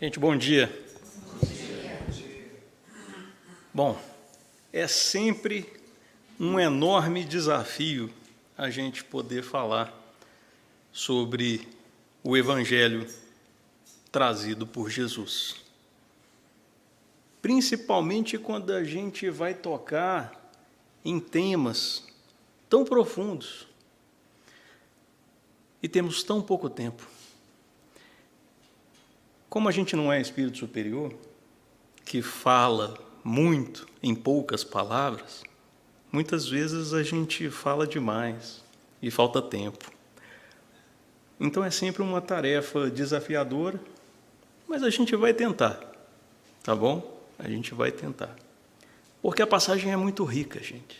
Gente, bom dia. Bom, é sempre um enorme desafio a gente poder falar sobre o Evangelho trazido por Jesus. Principalmente quando a gente vai tocar em temas tão profundos e temos tão pouco tempo. Como a gente não é espírito superior, que fala muito em poucas palavras, muitas vezes a gente fala demais e falta tempo. Então é sempre uma tarefa desafiadora, mas a gente vai tentar, tá bom? A gente vai tentar. Porque a passagem é muito rica, gente.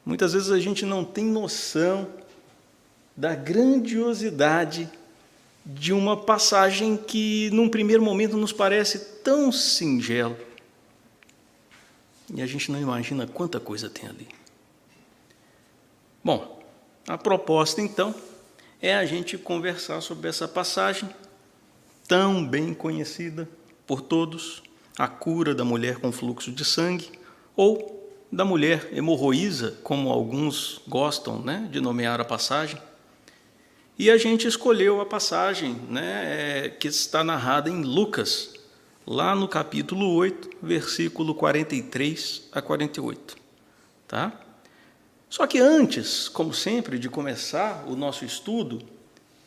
Muitas vezes a gente não tem noção da grandiosidade de uma passagem que, num primeiro momento, nos parece tão singela. E a gente não imagina quanta coisa tem ali. Bom, a proposta, então, é a gente conversar sobre essa passagem tão bem conhecida por todos, a cura da mulher com fluxo de sangue, ou da mulher hemorroísa, como alguns gostam, de nomear a passagem. E a gente escolheu a passagem que está narrada em Lucas, lá no capítulo 8, versículo 43 a 48. Tá? Só que antes, como sempre, de começar o nosso estudo,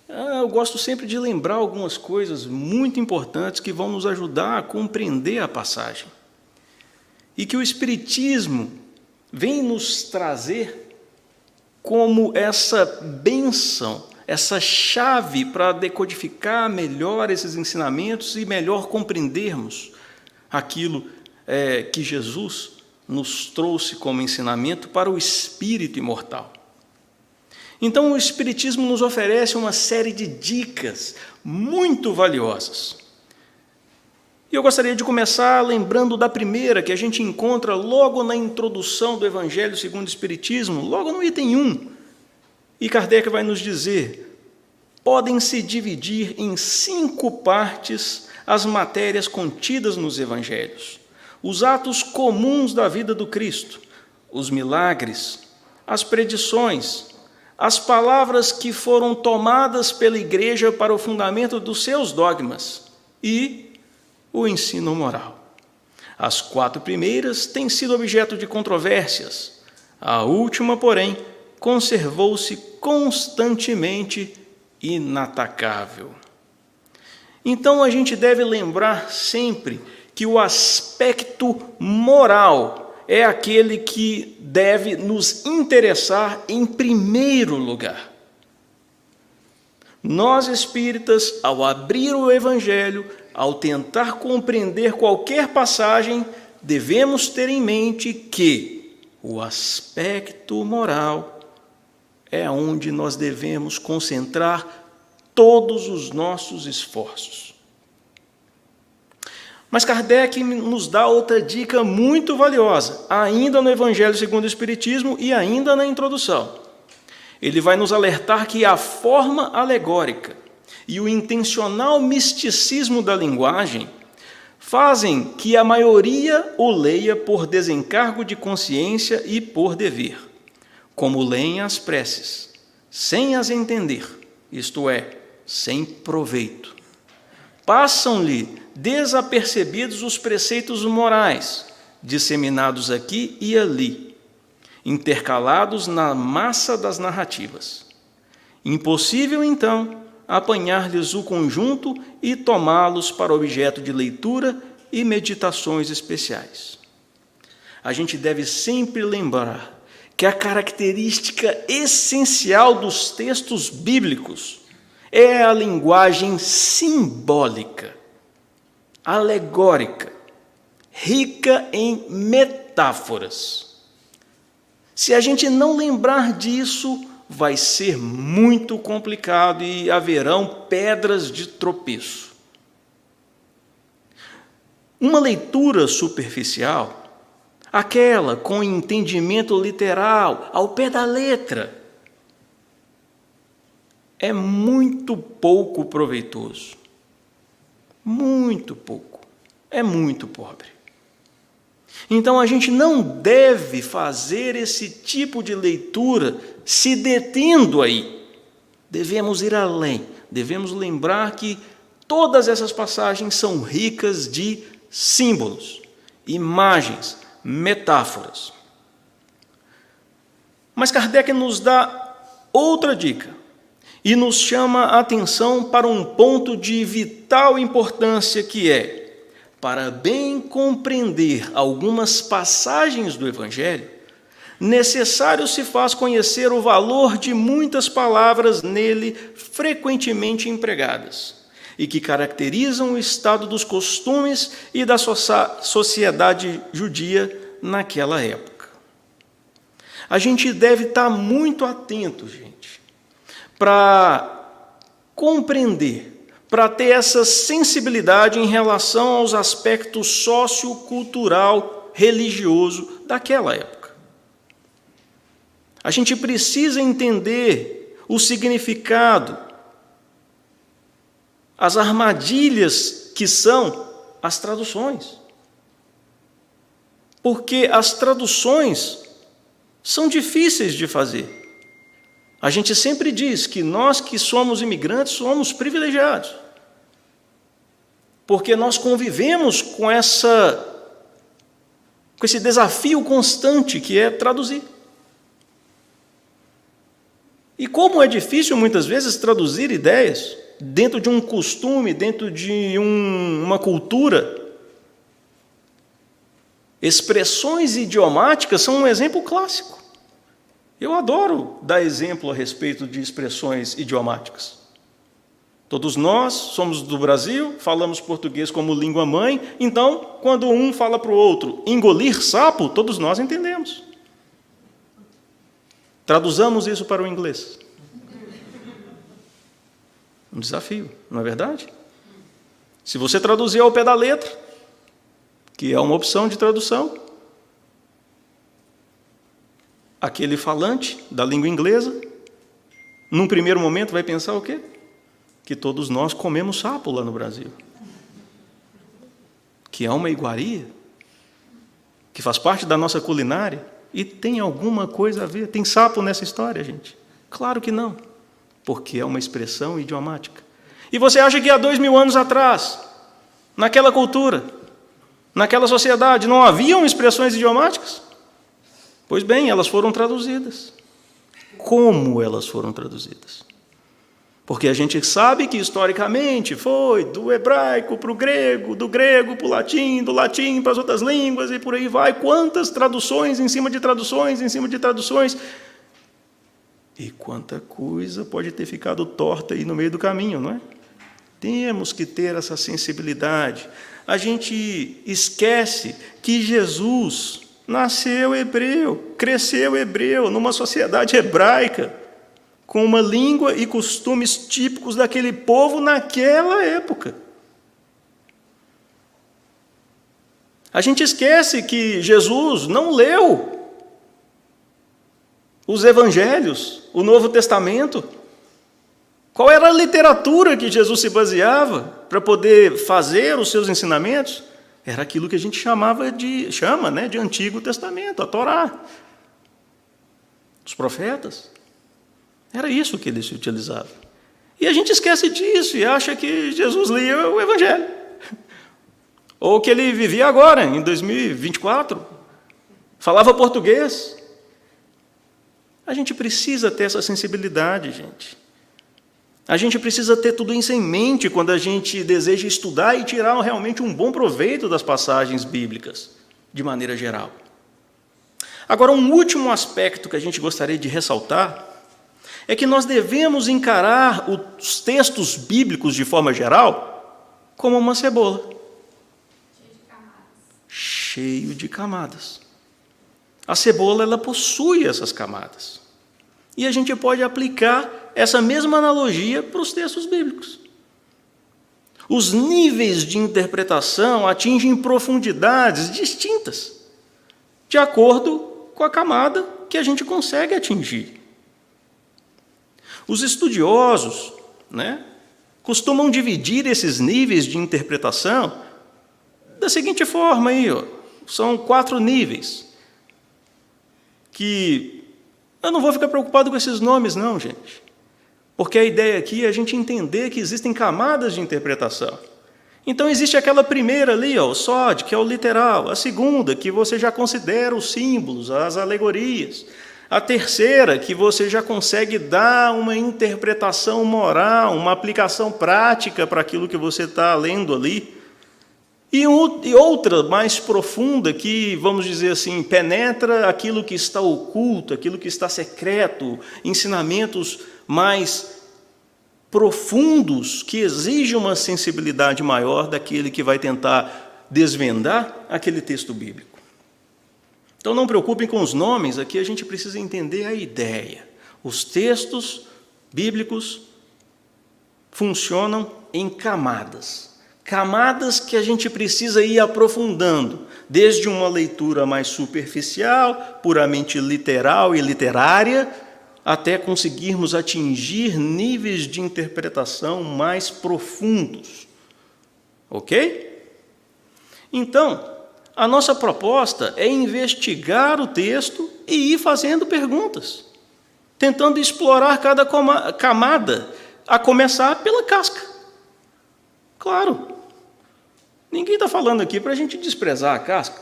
eu gosto sempre de lembrar algumas coisas muito importantes que vão nos ajudar a compreender a passagem. E que o Espiritismo vem nos trazer como essa bênção, essa chave para decodificar melhor esses ensinamentos e melhor compreendermos aquilo que Jesus nos trouxe como ensinamento para o espírito imortal. Então, o Espiritismo nos oferece uma série de dicas muito valiosas. E eu gostaria de começar lembrando da primeira, que a gente encontra logo na introdução do Evangelho segundo o Espiritismo, logo no item 1. E Kardec vai nos dizer: podem-se dividir em 5 partes as matérias contidas nos evangelhos, os atos comuns da vida do Cristo, os milagres, as predições, as palavras que foram tomadas pela Igreja para o fundamento dos seus dogmas e o ensino moral. As 4 primeiras têm sido objeto de controvérsias, a última, porém, conservou-se constantemente inatacável. Então, a gente deve lembrar sempre que o aspecto moral é aquele que deve nos interessar em primeiro lugar. Nós, espíritas, ao abrir o Evangelho, ao tentar compreender qualquer passagem, devemos ter em mente que o aspecto moral é onde nós devemos concentrar todos os nossos esforços. Mas Kardec nos dá outra dica muito valiosa, ainda no Evangelho segundo o Espiritismo e ainda na introdução. Ele vai nos alertar que a forma alegórica e o intencional misticismo da linguagem fazem que a maioria o leia por desencargo de consciência e por dever, como leem as preces, sem as entender, isto é, sem proveito. Passam-lhe desapercebidos os preceitos morais, disseminados aqui e ali, intercalados na massa das narrativas. Impossível, então, apanhar-lhes o conjunto e tomá-los para objeto de leitura e meditações especiais. A gente deve sempre lembrar que a característica essencial dos textos bíblicos é a linguagem simbólica, alegórica, rica em metáforas. Se a gente não lembrar disso, vai ser muito complicado e haverão pedras de tropeço. Uma leitura superficial, aquela com entendimento literal, ao pé da letra, é muito pouco proveitoso. Muito pouco. É muito pobre. Então, a gente não deve fazer esse tipo de leitura se detendo aí. Devemos ir além. Devemos lembrar que todas essas passagens são ricas de símbolos, imagens, metáforas. Mas Kardec nos dá outra dica e nos chama a atenção para um ponto de vital importância que é, para bem compreender algumas passagens do Evangelho, necessário se faz conhecer o valor de muitas palavras nele frequentemente empregadas e que caracterizam o estado dos costumes e da sociedade judia naquela época. A gente deve estar muito atento, gente, para compreender, para ter essa sensibilidade em relação aos aspectos sociocultural, religioso daquela época. A gente precisa entender o significado, as armadilhas que são as traduções. Porque as traduções são difíceis de fazer. A gente sempre diz que nós que somos imigrantes somos privilegiados, porque nós convivemos com esse desafio constante que é traduzir. E como é difícil muitas vezes traduzir ideias dentro de um costume, dentro de uma cultura. Expressões idiomáticas são um exemplo clássico. Eu adoro dar exemplo a respeito de expressões idiomáticas. Todos nós somos do Brasil, falamos português como língua mãe, então, quando um fala para o outro engolir sapo, todos nós entendemos. Traduzamos isso para o inglês. Um desafio, não é verdade? Se você traduzir ao pé da letra, que é uma opção de tradução, aquele falante da língua inglesa, num primeiro momento vai pensar o quê? Que todos nós comemos sapo lá no Brasil. Que é uma iguaria, que faz parte da nossa culinária, e tem alguma coisa a ver. Tem sapo nessa história, gente? Claro que não, porque é uma expressão idiomática. E você acha que há 2000 anos atrás, naquela cultura, naquela sociedade, não haviam expressões idiomáticas? Pois bem, elas foram traduzidas. Como elas foram traduzidas? Porque a gente sabe que, historicamente, foi do hebraico para o grego, do grego para o latim, do latim para as outras línguas, e por aí vai. Quantas traduções em cima de traduções, em cima de traduções. E quanta coisa pode ter ficado torta aí no meio do caminho, não é? Temos que ter essa sensibilidade. A gente esquece que Jesus nasceu hebreu, cresceu hebreu, numa sociedade hebraica, com uma língua e costumes típicos daquele povo naquela época. A gente esquece que Jesus não leu os evangelhos, o Novo Testamento. Qual era a literatura que Jesus se baseava para poder fazer os seus ensinamentos? Era aquilo que a gente chama de Antigo Testamento, a Torá, os profetas. Era isso que ele se utilizava. E a gente esquece disso e acha que Jesus lia o Evangelho. Ou que ele vivia agora, em 2024, falava português. A gente precisa ter essa sensibilidade, gente. A gente precisa ter tudo isso em mente quando a gente deseja estudar e tirar realmente um bom proveito das passagens bíblicas, de maneira geral. Agora, um último aspecto que a gente gostaria de ressaltar é que nós devemos encarar os textos bíblicos, de forma geral, como uma cebola. Cheio de camadas. A cebola, ela possui essas camadas. E a gente pode aplicar essa mesma analogia para os textos bíblicos. Os níveis de interpretação atingem profundidades distintas, de acordo com a camada que a gente consegue atingir. Os estudiosos, costumam dividir esses níveis de interpretação da seguinte forma aí, ó. São 4 níveis, que eu não vou ficar preocupado com esses nomes não, gente, porque a ideia aqui é a gente entender que existem camadas de interpretação. Então existe aquela primeira ali, ó, o sod, que é o literal, a segunda, que você já considera os símbolos, as alegorias, a terceira, que você já consegue dar uma interpretação moral, uma aplicação prática para aquilo que você está lendo ali. E outra mais profunda que, vamos dizer assim, penetra aquilo que está oculto, aquilo que está secreto, ensinamentos mais profundos que exigem uma sensibilidade maior daquele que vai tentar desvendar aquele texto bíblico. Então não preocupem com os nomes, aqui a gente precisa entender a ideia. Os textos bíblicos funcionam em camadas. Camadas que a gente precisa ir aprofundando, desde uma leitura mais superficial, puramente literal e literária, até conseguirmos atingir níveis de interpretação mais profundos. Ok? Então, a nossa proposta é investigar o texto e ir fazendo perguntas, tentando explorar cada camada, a começar pela casca. Claro, ninguém está falando aqui para a gente desprezar a casca.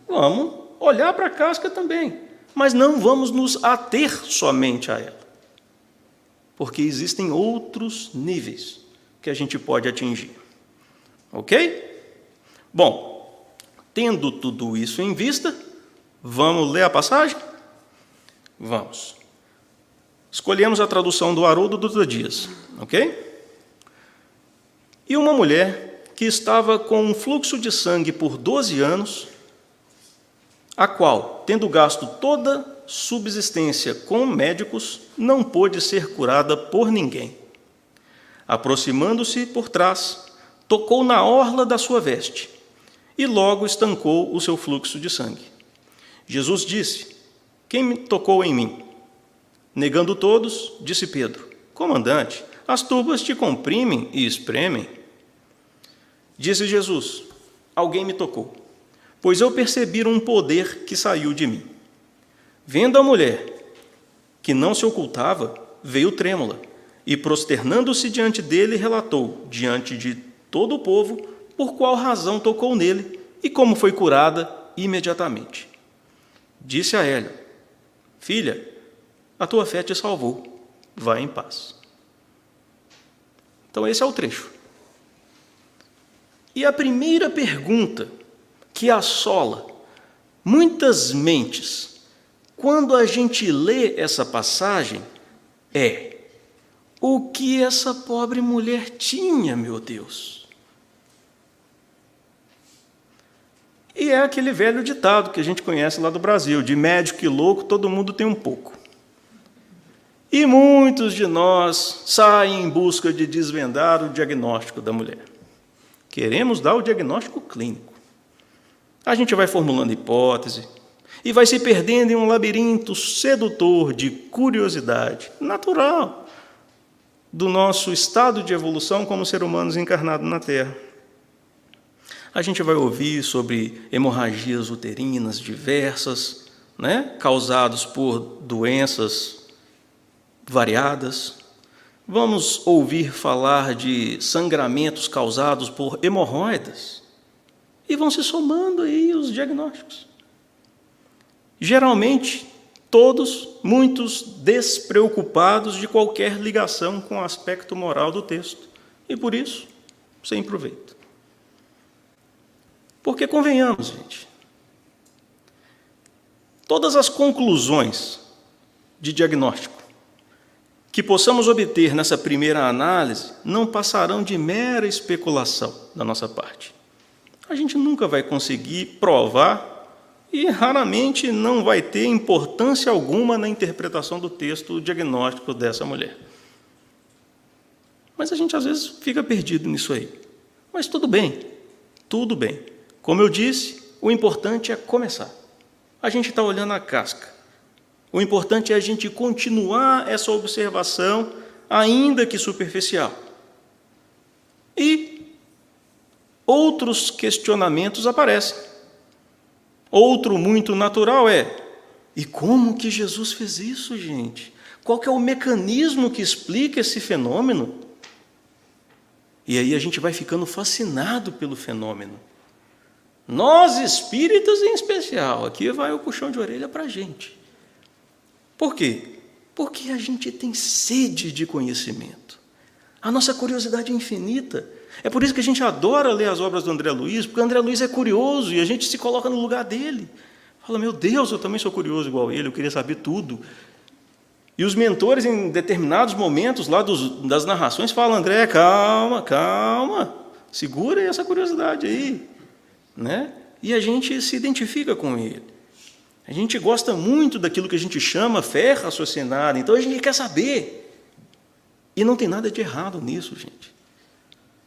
Vamos olhar para a casca também, mas não vamos nos ater somente a ela, porque existem outros níveis que a gente pode atingir. Ok? Bom, tendo tudo isso em vista, vamos ler a passagem? Vamos. Escolhemos a tradução do Haroldo Dutra Dias, ok? E uma mulher que estava com um fluxo de sangue por 12 anos, a qual, tendo gasto toda subsistência com médicos, não pôde ser curada por ninguém. Aproximando-se por trás, tocou na orla da sua veste, e logo estancou o seu fluxo de sangue. Jesus disse: quem me tocou em mim? Negando todos, disse Pedro: comandante, as tubas te comprimem e espremem. Disse Jesus: alguém me tocou, pois eu percebi um poder que saiu de mim. Vendo a mulher, que não se ocultava, veio trêmula, e prosternando-se diante dele, relatou, diante de todo o povo, por qual razão tocou nele e como foi curada imediatamente. Disse a ela: filha, a tua fé te salvou, vai em paz. Então esse é o trecho. E a primeira pergunta que assola muitas mentes quando a gente lê essa passagem é: o que essa pobre mulher tinha, meu Deus? E é aquele velho ditado que a gente conhece lá do Brasil: de médico e louco, todo mundo tem um pouco. E muitos de nós saem em busca de desvendar o diagnóstico da mulher. Queremos dar o diagnóstico clínico. A gente vai formulando hipótese e vai se perdendo em um labirinto sedutor de curiosidade natural do nosso estado de evolução como ser humanos encarnados na Terra. A gente vai ouvir sobre hemorragias uterinas diversas, causadas por doenças variadas. Vamos ouvir falar de sangramentos causados por hemorroidas. E vão se somando aí os diagnósticos. Geralmente, muitos despreocupados de qualquer ligação com o aspecto moral do texto. E por isso, sem proveito. Porque convenhamos, gente, todas as conclusões de diagnóstico que possamos obter nessa primeira análise não passarão de mera especulação da nossa parte. A gente nunca vai conseguir provar e raramente não vai ter importância alguma na interpretação do texto diagnóstico dessa mulher. Mas a gente às vezes fica perdido nisso aí. Mas tudo bem, tudo bem. Como eu disse, o importante é começar. A gente está olhando a casca. O importante é a gente continuar essa observação, ainda que superficial. E outros questionamentos aparecem. Outro muito natural é: e como que Jesus fez isso, gente? Qual que é o mecanismo que explica esse fenômeno? E aí a gente vai ficando fascinado pelo fenômeno. Nós, espíritas em especial, aqui vai o puxão de orelha para a gente. Por quê? Porque a gente tem sede de conhecimento. A nossa curiosidade é infinita. É por isso que a gente adora ler as obras do André Luiz, porque o André Luiz é curioso e a gente se coloca no lugar dele. Fala, meu Deus, eu também sou curioso igual ele, eu queria saber tudo. E os mentores, em determinados momentos lá das narrações, falam, André, calma, calma, segura essa curiosidade aí. Né? E a gente se identifica com ele. A gente gosta muito daquilo que a gente chama fé raciocinada, então a gente quer saber. E não tem nada de errado nisso, gente.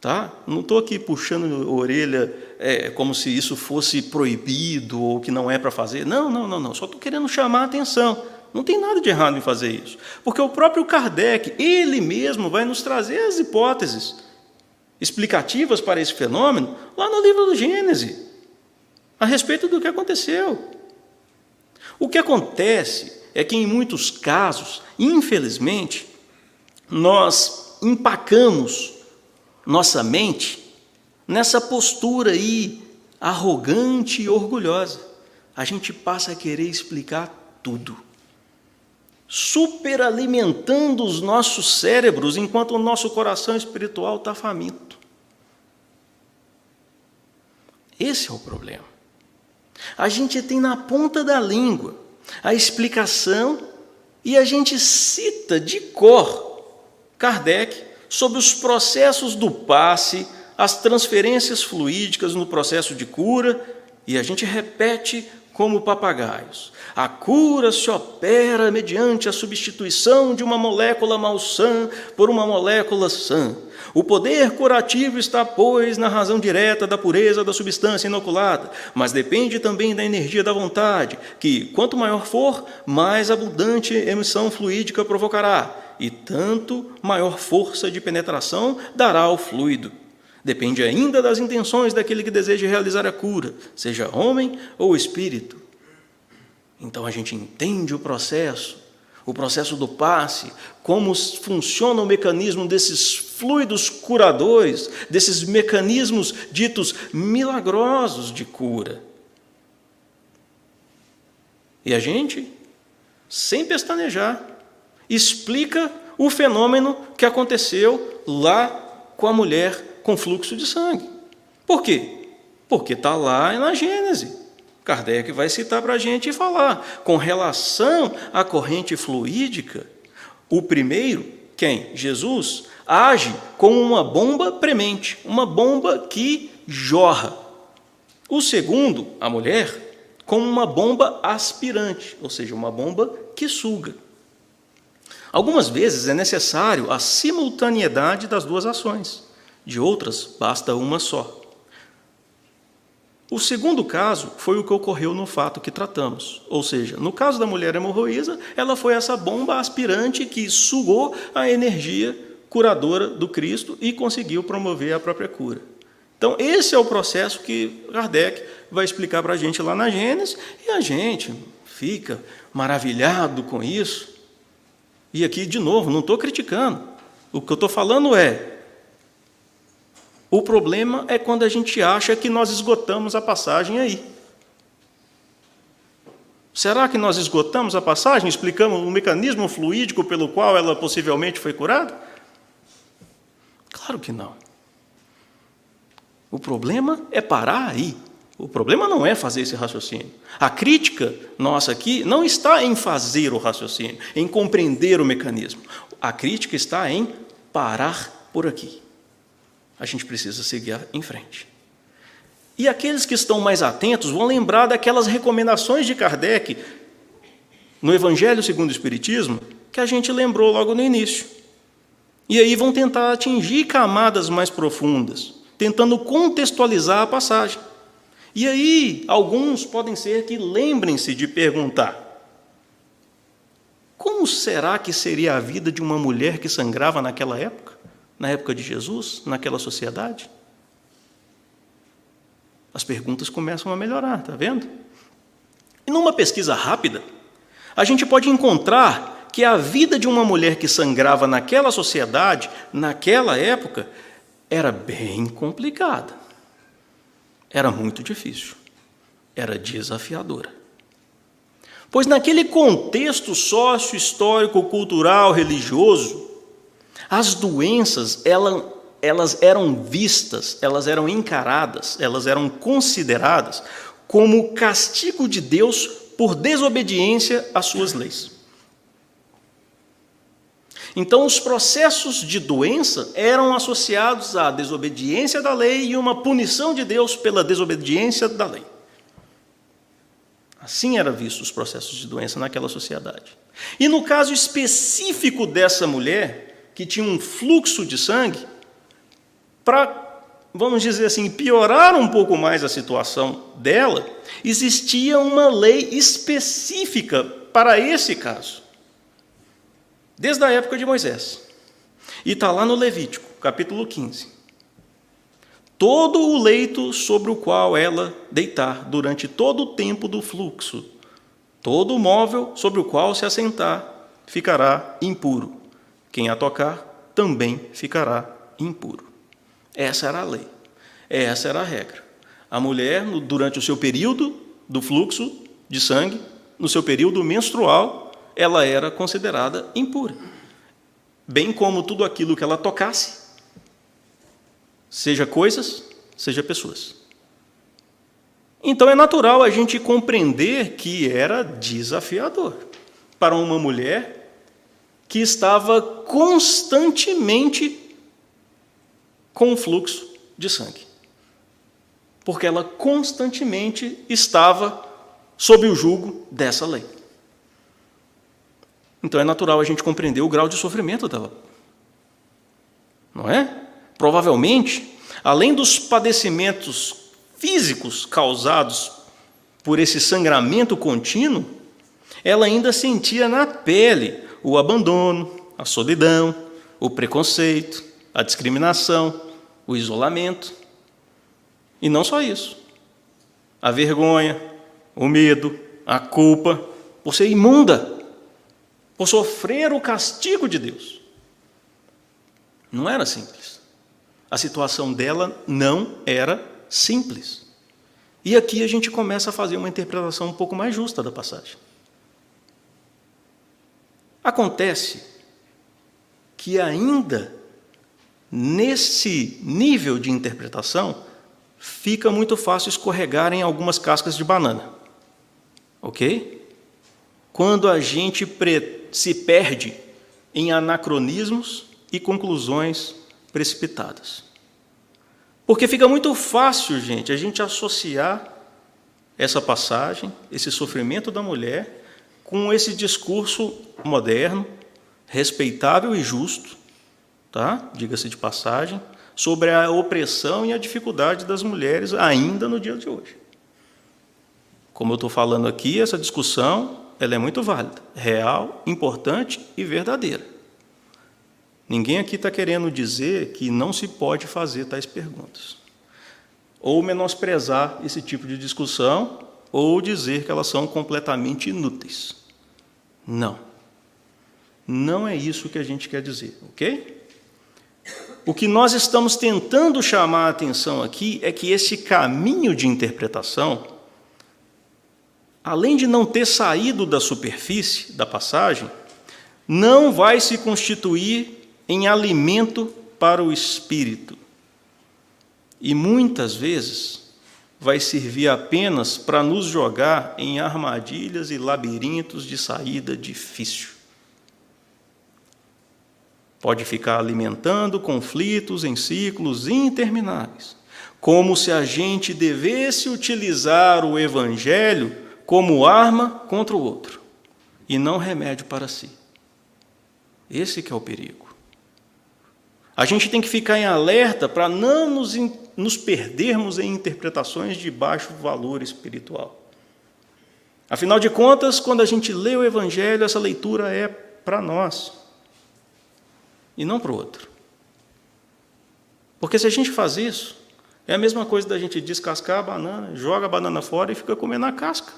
Tá? Não estou aqui puxando a orelha como se isso fosse proibido ou que não é para fazer. Não. Só estou querendo chamar a atenção. Não tem nada de errado em fazer isso. Porque o próprio Kardec, ele mesmo, vai nos trazer as hipóteses explicativas para esse fenômeno lá no livro do Gênesis, a respeito do que aconteceu. O que acontece é que, em muitos casos, infelizmente, nós empacamos nossa mente nessa postura aí arrogante e orgulhosa. A gente passa a querer explicar tudo, superalimentando os nossos cérebros enquanto o nosso coração espiritual está faminto. Esse é o problema. A gente tem na ponta da língua a explicação e a gente cita de cor Kardec sobre os processos do passe, as transferências fluídicas no processo de cura, e a gente repete como papagaios. A cura se opera mediante a substituição de uma molécula malsã por uma molécula sã. O poder curativo está, pois, na razão direta da pureza da substância inoculada, mas depende também da energia da vontade, que, quanto maior for, mais abundante emissão fluídica provocará, e tanto maior força de penetração dará ao fluido. Depende ainda das intenções daquele que deseja realizar a cura, seja homem ou espírito. Então a gente entende o processo do passe, como funciona o mecanismo desses fluidos curadores, desses mecanismos ditos milagrosos de cura. E a gente, sem pestanejar, explica o fenômeno que aconteceu lá com a mulher com fluxo de sangue. Por quê? Porque está lá na Gênese. Kardec vai citar para a gente e falar. Com relação à corrente fluídica, o primeiro, quem? Jesus, age como uma bomba premente, uma bomba que jorra. O segundo, a mulher, como uma bomba aspirante, ou seja, uma bomba que suga. Algumas vezes é necessário a simultaneidade das duas ações, de outras basta uma só. O segundo caso foi o que ocorreu no fato que tratamos, ou seja, no caso da mulher hemorroísa, ela foi essa bomba aspirante que sugou a energia curadora do Cristo e conseguiu promover a própria cura. Então, esse é o processo que Kardec vai explicar para a gente lá na Gênesis, e a gente fica maravilhado com isso. E aqui, de novo, não estou criticando. O que eu estou falando o problema é quando a gente acha que nós esgotamos a passagem aí. Será que nós esgotamos a passagem? Explicamos o mecanismo fluídico pelo qual ela possivelmente foi curada? Claro que não. O problema é parar aí. O problema não é fazer esse raciocínio. A crítica nossa aqui não está em fazer o raciocínio, em compreender o mecanismo. A crítica está em parar por aqui. A gente precisa seguir em frente. E aqueles que estão mais atentos vão lembrar daquelas recomendações de Kardec no Evangelho segundo o Espiritismo, que a gente lembrou logo no início. E aí vão tentar atingir camadas mais profundas, tentando contextualizar a passagem. E aí, alguns podem ser que lembrem-se de perguntar: como será que seria a vida de uma mulher que sangrava naquela época? na época de Jesus, naquela sociedade? As perguntas começam a melhorar, está vendo? E numa pesquisa rápida, a gente pode encontrar que a vida de uma mulher que sangrava naquela sociedade, naquela época, era bem complicada. Era muito difícil. Era desafiadora. Pois naquele contexto sócio-histórico, cultural, religioso, as doenças, elas eram vistas, elas eram encaradas, elas eram consideradas como castigo de Deus por desobediência às suas leis. Então, os processos de doença eram associados à desobediência da lei e uma punição de Deus pela desobediência da lei. Assim eram vistos os processos de doença naquela sociedade. E no caso específico dessa mulher, que tinha um fluxo de sangue, para, vamos dizer assim, piorar um pouco mais a situação dela, existia uma lei específica para esse caso, desde a época de Moisés. E está lá no Levítico, capítulo 15. Todo o leito sobre o qual ela deitar durante todo o tempo do fluxo, todo o móvel sobre o qual se assentar, ficará impuro. Quem a tocar também ficará impuro. Essa era a lei, essa era a regra. A mulher, durante o seu período do fluxo de sangue, no seu período menstrual, ela era considerada impura. Bem como tudo aquilo que ela tocasse, seja coisas, seja pessoas. Então é natural a gente compreender que era desafiador para uma mulher que estava constantemente com o fluxo de sangue. Porque ela constantemente estava sob o jugo dessa lei. Então é natural a gente compreender o grau de sofrimento dela. Não é? Provavelmente, além dos padecimentos físicos causados por esse sangramento contínuo, ela ainda sentia na pele o abandono, a solidão, o preconceito, a discriminação, o isolamento. E não só isso. A vergonha, o medo, a culpa, por ser imunda, por sofrer o castigo de Deus. Não era simples. A situação dela não era simples. E aqui a gente começa a fazer uma interpretação um pouco mais justa da passagem. Acontece que ainda nesse nível de interpretação fica muito fácil escorregar em algumas cascas de banana. Ok? Quando a gente se perde em anacronismos e conclusões precipitadas. Porque fica muito fácil, gente, a gente associar essa passagem, esse sofrimento da mulher, com esse discurso moderno, respeitável e justo, tá? Diga-se de passagem, sobre a opressão e a dificuldade das mulheres ainda no dia de hoje. Como eu estou falando aqui, essa discussão ela é muito válida, real, importante e verdadeira. Ninguém aqui está querendo dizer que não se pode fazer tais perguntas, ou menosprezar esse tipo de discussão, ou dizer que elas são completamente inúteis. Não. Não é isso que a gente quer dizer, ok? O que nós estamos tentando chamar a atenção aqui é que esse caminho de interpretação, além de não ter saído da superfície da passagem, não vai se constituir em alimento para o espírito. E muitas vezes vai servir apenas para nos jogar em armadilhas e labirintos de saída difícil. Pode ficar alimentando conflitos em ciclos intermináveis, como se a gente devesse utilizar o Evangelho como arma contra o outro, e não remédio para si. Esse que é o perigo. A gente tem que ficar em alerta para não nos perdermos em interpretações de baixo valor espiritual. Afinal de contas, quando a gente lê o Evangelho, essa leitura é para nós, e não para o outro. Porque se a gente faz isso, é a mesma coisa da gente descascar a banana, joga a banana fora e fica comendo a casca.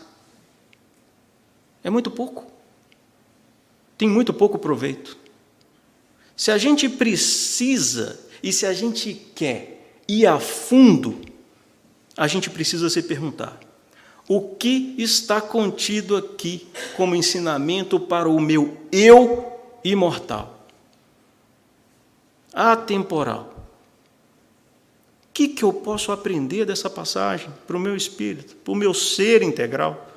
É muito pouco. Tem muito pouco proveito. Se a gente precisa e se a gente quer ir a fundo, a gente precisa se perguntar: o que está contido aqui como ensinamento para o meu eu imortal, atemporal? O que eu posso aprender dessa passagem para o meu espírito, para o meu ser integral?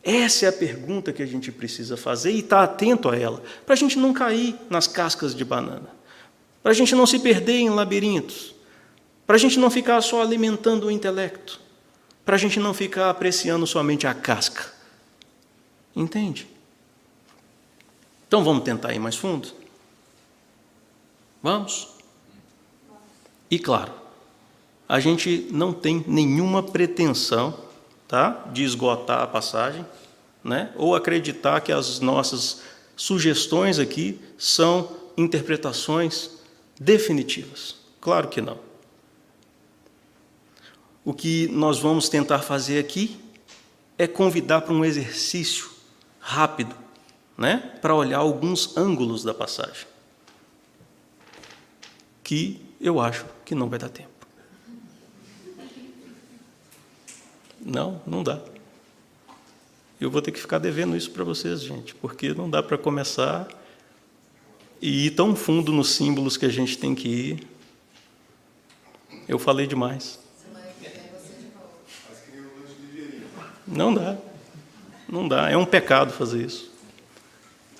Essa é a pergunta que a gente precisa fazer e estar atento a ela, para a gente não cair nas cascas de banana, para a gente não se perder em labirintos, para a gente não ficar só alimentando o intelecto, para a gente não ficar apreciando somente a casca. Entende? Então vamos tentar ir mais fundo? Vamos? E claro, a gente não tem nenhuma pretensão, tá, de esgotar a passagem, né, ou acreditar que as nossas sugestões aqui são interpretações definitivas. Claro que não. O que nós vamos tentar fazer aqui é convidar para um exercício rápido, né, para olhar alguns ângulos da passagem, que eu acho que não vai dar tempo. Não dá. Eu vou ter que ficar devendo isso para vocês, gente, porque não dá para começar e ir tão fundo nos símbolos que a gente tem que ir. Eu falei demais. Não dá. Não dá. É um pecado fazer isso.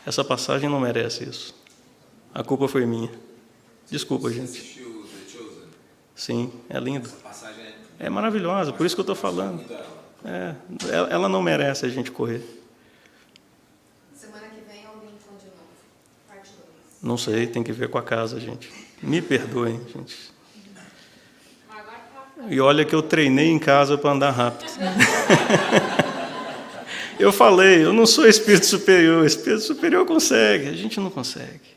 Essa passagem não merece isso. A culpa foi minha. Desculpa, gente. Sim, é lindo. É maravilhosa, por isso que eu estou falando. Ela não merece a gente correr. Semana que vem alguém fala de novo. Parte 2. Não sei, tem que ver com a casa, gente. Me perdoem, gente. E olha que eu treinei em casa para andar rápido. Eu falei, eu não sou espírito superior. Espírito superior consegue, a gente não consegue.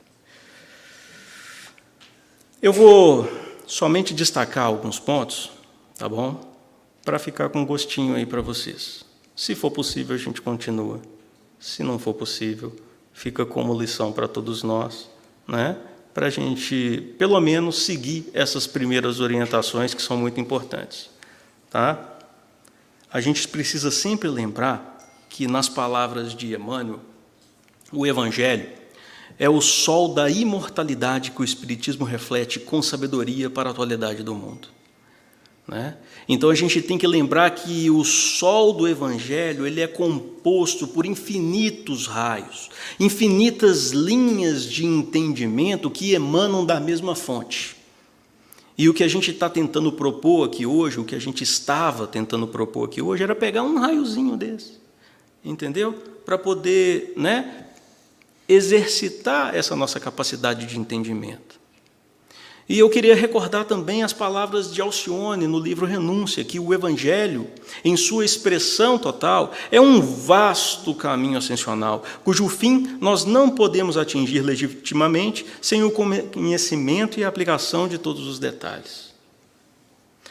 Eu vou somente destacar alguns pontos, tá bom? Para ficar com um gostinho aí para vocês. Se for possível, a gente continua. Se não for possível, fica como lição para todos nós, né? Para a gente, pelo menos, seguir essas primeiras orientações que são muito importantes, tá? A gente precisa sempre lembrar que, nas palavras de Emmanuel, o Evangelho é o sol da imortalidade que o Espiritismo reflete com sabedoria para a atualidade do mundo, né? Então a gente tem que lembrar que o sol do Evangelho ele é composto por infinitos raios, infinitas linhas de entendimento que emanam da mesma fonte. E o que a gente está tentando propor aqui hoje, o que a gente estava tentando propor aqui hoje, era pegar um raiozinho desse, entendeu? Para poder, né, exercitar essa nossa capacidade de entendimento. E eu queria recordar também as palavras de Alcione no livro Renúncia, que o Evangelho, em sua expressão total, é um vasto caminho ascensional, cujo fim nós não podemos atingir legitimamente sem o conhecimento e a aplicação de todos os detalhes.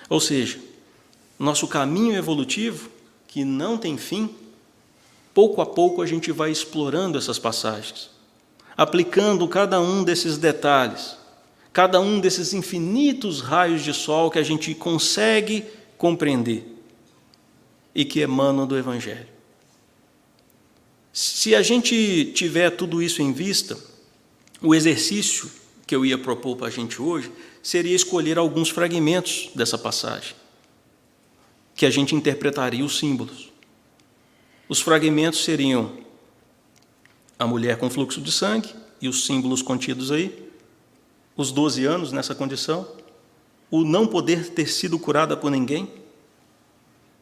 Ou seja, nosso caminho evolutivo, que não tem fim, pouco a pouco a gente vai explorando essas passagens, aplicando cada um desses detalhes, cada um desses infinitos raios de sol que a gente consegue compreender e que emanam do Evangelho. Se a gente tiver tudo isso em vista, o exercício que eu ia propor para a gente hoje seria escolher alguns fragmentos dessa passagem, que a gente interpretaria os símbolos. Os fragmentos seriam a mulher com fluxo de sangue e os símbolos contidos aí, os 12 anos nessa condição, o não poder ter sido curada por ninguém,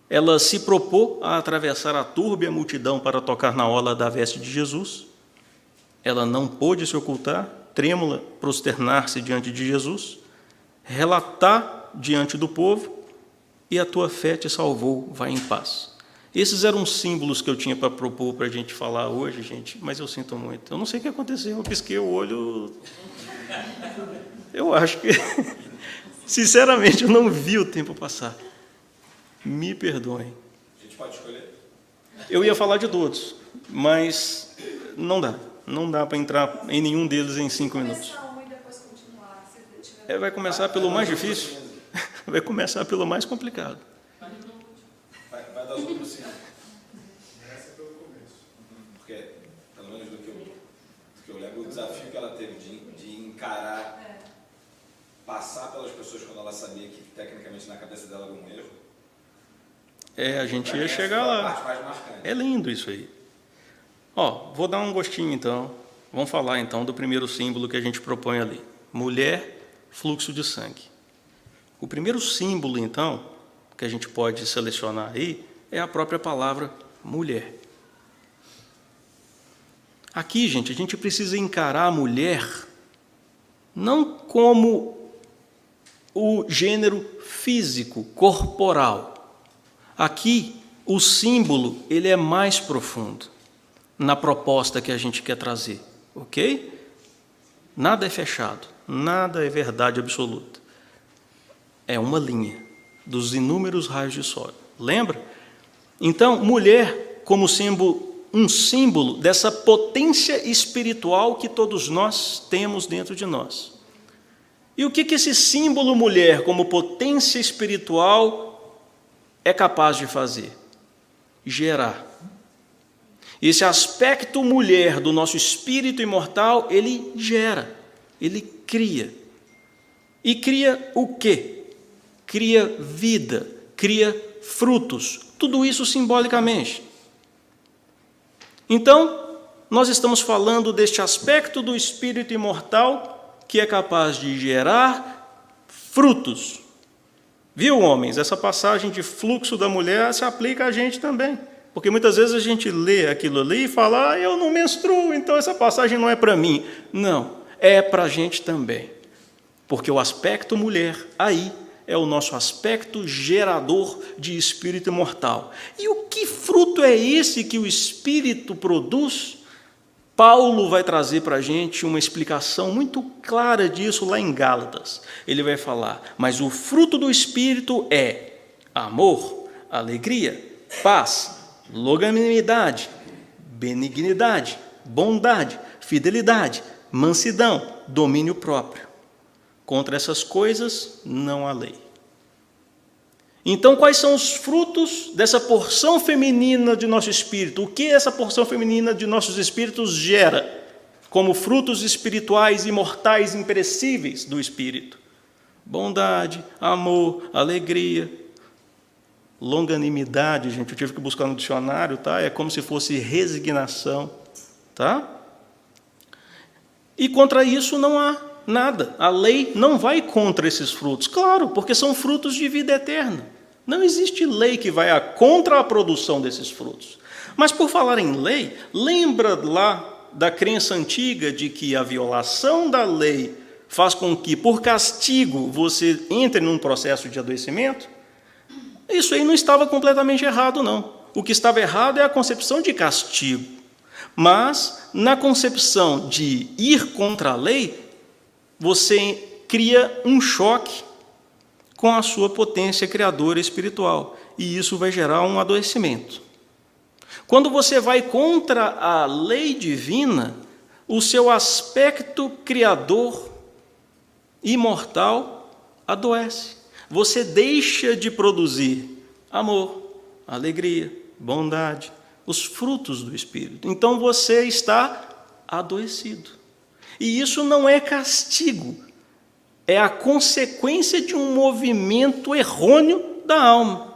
ela se propôs a atravessar a turba e a multidão para tocar na orla da veste de Jesus, ela não pôde se ocultar, trêmula, prosternar-se diante de Jesus, relatar diante do povo, e a tua fé te salvou, vai em paz. Esses eram os símbolos que eu tinha para propor para a gente falar hoje, gente, mas eu sinto muito. Eu não sei o que aconteceu, eu pisquei o olho. Eu acho que, sinceramente, eu não vi o tempo passar. Me perdoem. A gente pode escolher? Eu ia falar de todos, mas não dá. Não dá para entrar em nenhum deles em 5 minutos. Começar uma e depois continuar, se tiver... Vai começar pelo mais difícil, vai começar pelo mais complicado. Vai dar os outros 5. Começa pelo começo. Porque, pelo menos do que eu lembro, o desafio que ela teve de encarar, passar pelas pessoas quando ela sabia que tecnicamente na cabeça dela era um erro. A gente ia chegar A lá. parte mais marcante. É lindo isso aí. Vou dar um gostinho então. Vamos falar então do primeiro símbolo que a gente propõe ali. Mulher, fluxo de sangue. O primeiro símbolo então, que a gente pode selecionar aí, é a própria palavra mulher. Aqui, gente, a gente precisa encarar a mulher não como o gênero físico, corporal. Aqui, o símbolo, ele é mais profundo na proposta que a gente quer trazer, ok? Nada é fechado, nada é verdade absoluta. É uma linha dos inúmeros raios de sol. Lembra? Então, mulher como um símbolo dessa potência espiritual que todos nós temos dentro de nós. E o que esse símbolo mulher como potência espiritual é capaz de fazer? Gerar. Esse aspecto mulher do nosso espírito imortal, ele gera, ele cria. E cria o quê? Cria vida, cria frutos, tudo isso simbolicamente. Então, nós estamos falando deste aspecto do espírito imortal que é capaz de gerar frutos. Viu, homens? Essa passagem de fluxo da mulher se aplica a gente também. Porque muitas vezes a gente lê aquilo ali e fala, eu não menstruo, então essa passagem não é para mim. Não, é para a gente também. Porque o aspecto mulher aí é o nosso aspecto gerador de espírito imortal. E o que fruto é esse que o espírito produz? Paulo vai trazer para a gente uma explicação muito clara disso lá em Gálatas. Ele vai falar, mas o fruto do espírito é amor, alegria, paz, longanimidade, benignidade, bondade, fidelidade, mansidão, domínio próprio. Contra essas coisas não há lei. Então, quais são os frutos dessa porção feminina de nosso espírito? O que essa porção feminina de nossos espíritos gera como frutos espirituais, imortais, imperecíveis do espírito? Bondade, amor, alegria, longanimidade, gente, eu tive que buscar no dicionário, tá? É como se fosse resignação, tá? E contra isso não há nada. A lei não vai contra esses frutos, claro, porque são frutos de vida eterna. Não existe lei que vai contra a produção desses frutos. Mas por falar em lei, lembra lá da crença antiga de que a violação da lei faz com que, por castigo, você entre num processo de adoecimento? Isso aí não estava completamente errado, não. O que estava errado é a concepção de castigo. Mas, na concepção de ir contra a lei, você cria um choque com a sua potência criadora espiritual. E isso vai gerar um adoecimento. Quando você vai contra a lei divina, o seu aspecto criador imortal adoece. Você deixa de produzir amor, alegria, bondade, os frutos do Espírito. Então você está adoecido. E isso não é castigo, é a consequência de um movimento errôneo da alma,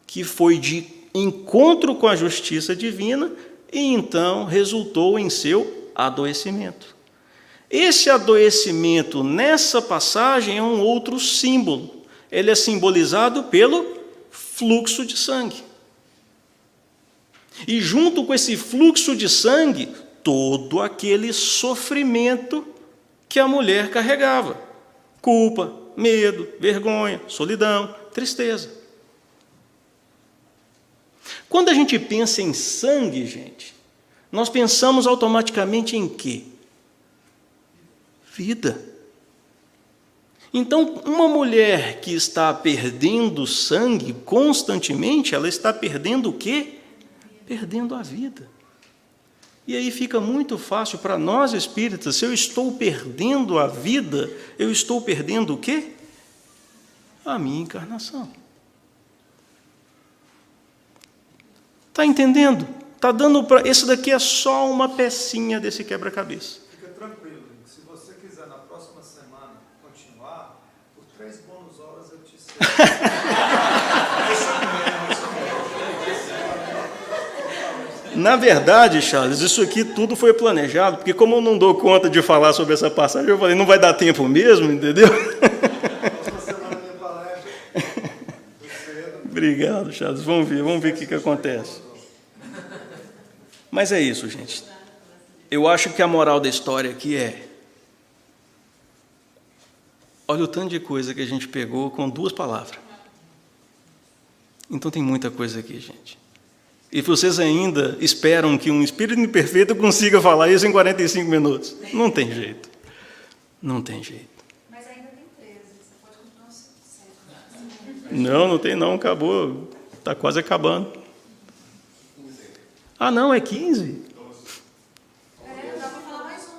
que foi de encontro com a justiça divina e então resultou em seu adoecimento. Esse adoecimento nessa passagem é um outro símbolo. Ele é simbolizado pelo fluxo de sangue. E junto com esse fluxo de sangue, todo aquele sofrimento que a mulher carregava. Culpa, medo, vergonha, solidão, tristeza. Quando a gente pensa em sangue, gente, nós pensamos automaticamente em quê? Vida. Então, uma mulher que está perdendo sangue constantemente, ela está perdendo o quê? Perdendo a vida. E aí fica muito fácil para nós espíritas, se eu estou perdendo a vida, eu estou perdendo o quê? A minha encarnação. Está entendendo? Está dando para. Esse daqui é só uma pecinha desse quebra-cabeça. Fica tranquilo, Nick. Se você quiser na próxima semana continuar, por 3 bônus horas eu te Na verdade, Charles, isso aqui tudo foi planejado, porque como eu não dou conta de falar sobre essa passagem, eu falei, não vai dar tempo mesmo, entendeu? Próxima semana minha palestra. Obrigado, Charles. Vamos ver o que acontece. Mas é isso, gente. Eu acho que a moral da história aqui é: olha o tanto de coisa que a gente pegou com 2 palavras. Então tem muita coisa aqui, gente. E vocês ainda esperam que um espírito imperfeito consiga falar isso em 45 minutos. Não tem jeito. Não tem jeito. Mas ainda tem 13, você pode continuar certo. Não tem não, acabou. Está quase acabando. Ah, não, é 15? Dá para falar mais um.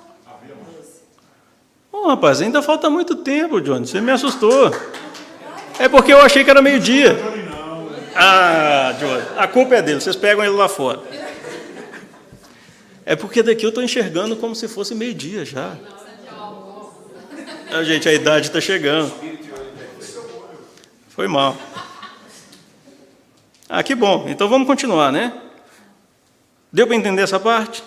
Oh, rapaz, ainda falta muito tempo, Johnny. Você me assustou. É porque eu achei que era meio-dia. Ah, Johnny, a culpa é dele. Vocês pegam ele lá fora. É porque daqui eu estou enxergando como se fosse meio-dia já. Gente, a idade está chegando. Foi mal. Ah, que bom. Então vamos continuar, né? Deu para entender essa parte?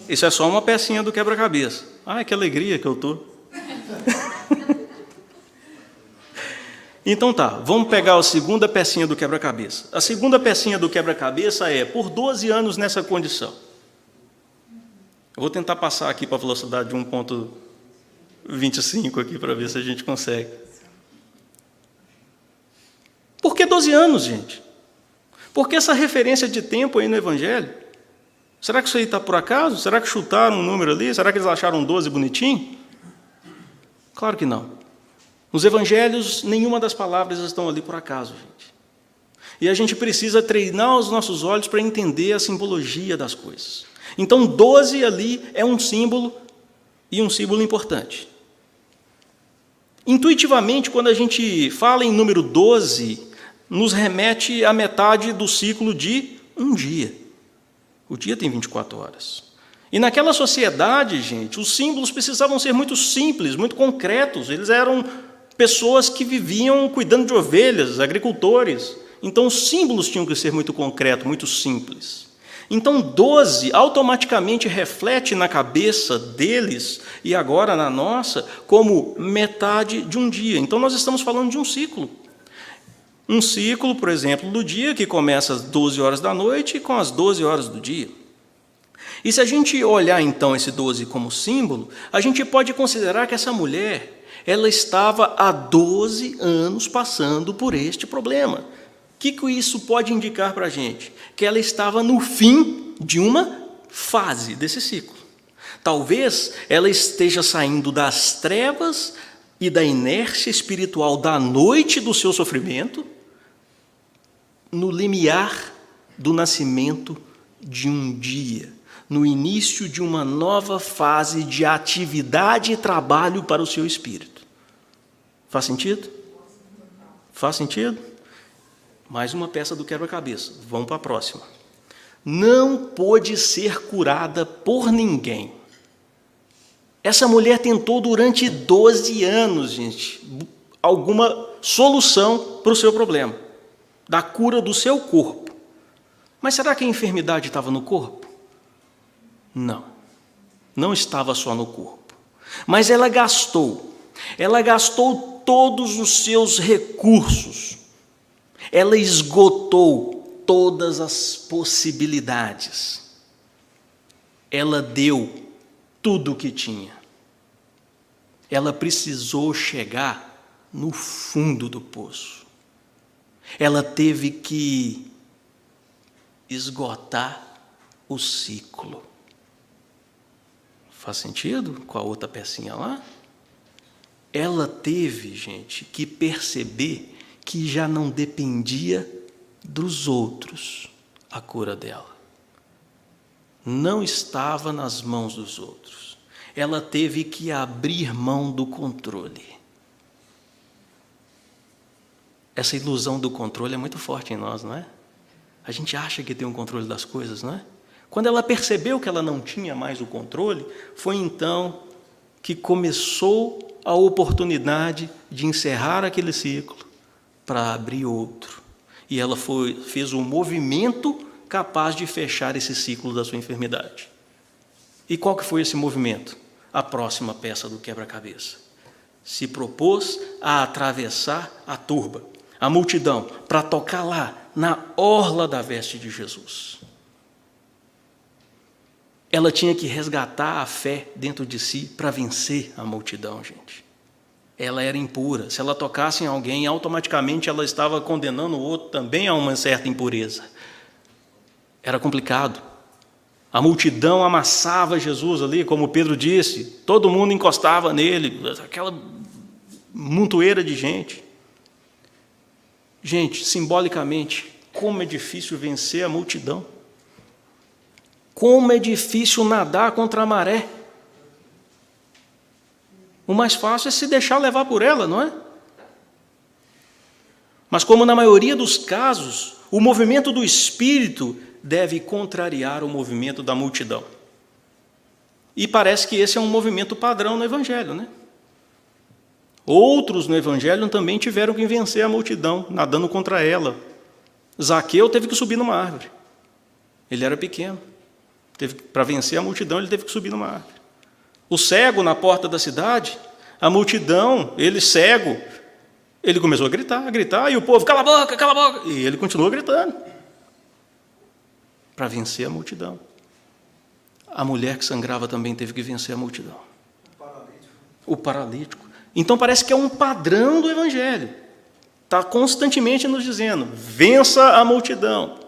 Isso é só uma pecinha do quebra-cabeça. Ai, que alegria que eu estou. Então tá, vamos pegar a segunda pecinha do quebra-cabeça. A segunda pecinha do quebra-cabeça é por 12 anos nessa condição. Eu vou tentar passar aqui para a velocidade de 1.25 aqui para ver se a gente consegue. Por que 12 anos, gente? Por que essa referência de tempo aí no Evangelho? Será que isso aí está por acaso? Será que chutaram um número ali? Será que eles acharam 12 bonitinho? Claro que não. Nos Evangelhos, nenhuma das palavras estão ali por acaso, gente. E a gente precisa treinar os nossos olhos para entender a simbologia das coisas. Então, 12 ali é um símbolo, e um símbolo importante. Intuitivamente, quando a gente fala em número 12, nos remete à metade do ciclo de um dia. O dia tem 24 horas. E naquela sociedade, gente, os símbolos precisavam ser muito simples, muito concretos. Eles eram pessoas que viviam cuidando de ovelhas, agricultores. Então, os símbolos tinham que ser muito concretos, muito simples. Então, 12 automaticamente reflete na cabeça deles, e agora na nossa, como metade de um dia. Então, nós estamos falando de um ciclo. Um ciclo, por exemplo, do dia, que começa às 12 horas da noite e com as 12 horas do dia. E se a gente olhar, então, esse 12 como símbolo, a gente pode considerar que essa mulher, ela estava há 12 anos passando por este problema. O que isso pode indicar para a gente? Que ela estava no fim de uma fase desse ciclo. Talvez ela esteja saindo das trevas e da inércia espiritual da noite do seu sofrimento, no limiar do nascimento de um dia, no início de uma nova fase de atividade e trabalho para o seu espírito. Faz sentido? Faz sentido? Mais uma peça do quebra-cabeça. Vamos para a próxima. Não pôde ser curada por ninguém. Essa mulher tentou durante 12 anos, gente, alguma solução para o seu problema, da cura do seu corpo. Mas será que a enfermidade estava no corpo? Não, não estava só no corpo. Mas ela gastou todos os seus recursos. Ela esgotou todas as possibilidades. Ela deu tudo o que tinha. Ela precisou chegar no fundo do poço. Ela teve que esgotar o ciclo. Faz sentido com a outra pecinha lá? ela teve, gente, que perceber que já não dependia dos outros a cura dela. Não estava nas mãos dos outros. Ela teve que abrir mão do controle. Essa ilusão do controle é muito forte em nós, não é? A gente acha que tem um controle das coisas, não é? Quando ela percebeu que ela não tinha mais o controle, foi então que começou a oportunidade de encerrar aquele ciclo para abrir outro. E ela fez um movimento capaz de fechar esse ciclo da sua enfermidade. E qual que foi esse movimento? A próxima peça do quebra-cabeça. Se propôs a atravessar a turba, a multidão, para tocar lá, na orla da veste de Jesus. Ela tinha que resgatar a fé dentro de si para vencer a multidão, gente. Ela era impura. Se ela tocasse em alguém, automaticamente ela estava condenando o outro também a uma certa impureza. Era complicado. A multidão amassava Jesus ali, como Pedro disse. Todo mundo encostava nele, aquela montoeira de gente. Gente, simbolicamente, como é difícil vencer a multidão. Como é difícil nadar contra a maré. O mais fácil é se deixar levar por ela, não é? Mas como na maioria dos casos, o movimento do Espírito deve contrariar o movimento da multidão. E parece que esse é um movimento padrão no Evangelho, né? Outros no Evangelho também tiveram que vencer a multidão, nadando contra ela. Zaqueu teve que subir numa árvore. Ele era pequeno. Para vencer a multidão, ele teve que subir numa árvore. O cego na porta da cidade, a multidão, ele cego, ele começou a gritar, e o povo, cala a boca, e ele continuou gritando, para vencer a multidão. A mulher que sangrava também teve que vencer a multidão. O paralítico. Então parece que é um padrão do Evangelho. Está constantemente nos dizendo, vença a multidão,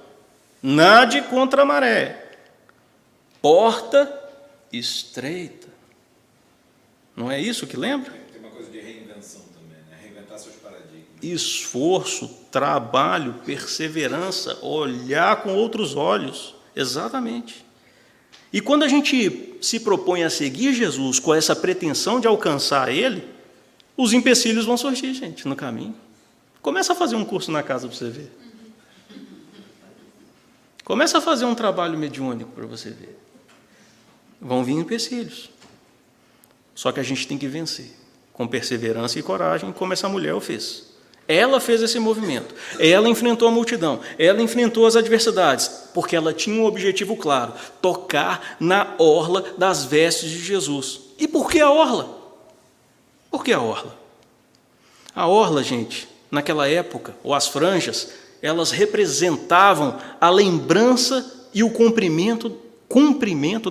nade contra a maré, porta estreita. Não é isso que lembra? Tem uma coisa de reinvenção também, né? Reinventar seus paradigmas. Esforço, trabalho, perseverança, olhar com outros olhos. Exatamente. E quando a gente se propõe a seguir Jesus com essa pretensão de alcançar Ele, os empecilhos vão surgir, gente, no caminho. Começa a fazer um curso na casa para você ver. Começa a fazer um trabalho mediúnico para você ver. Vão vir empecilhos. Só que a gente tem que vencer, com perseverança e coragem, como essa mulher o fez. Ela fez esse movimento, ela enfrentou a multidão, ela enfrentou as adversidades, porque ela tinha um objetivo claro, tocar na orla das vestes de Jesus. E por que a orla? Por que a orla? A orla, gente, naquela época, ou as franjas, elas representavam a lembrança e o cumprimento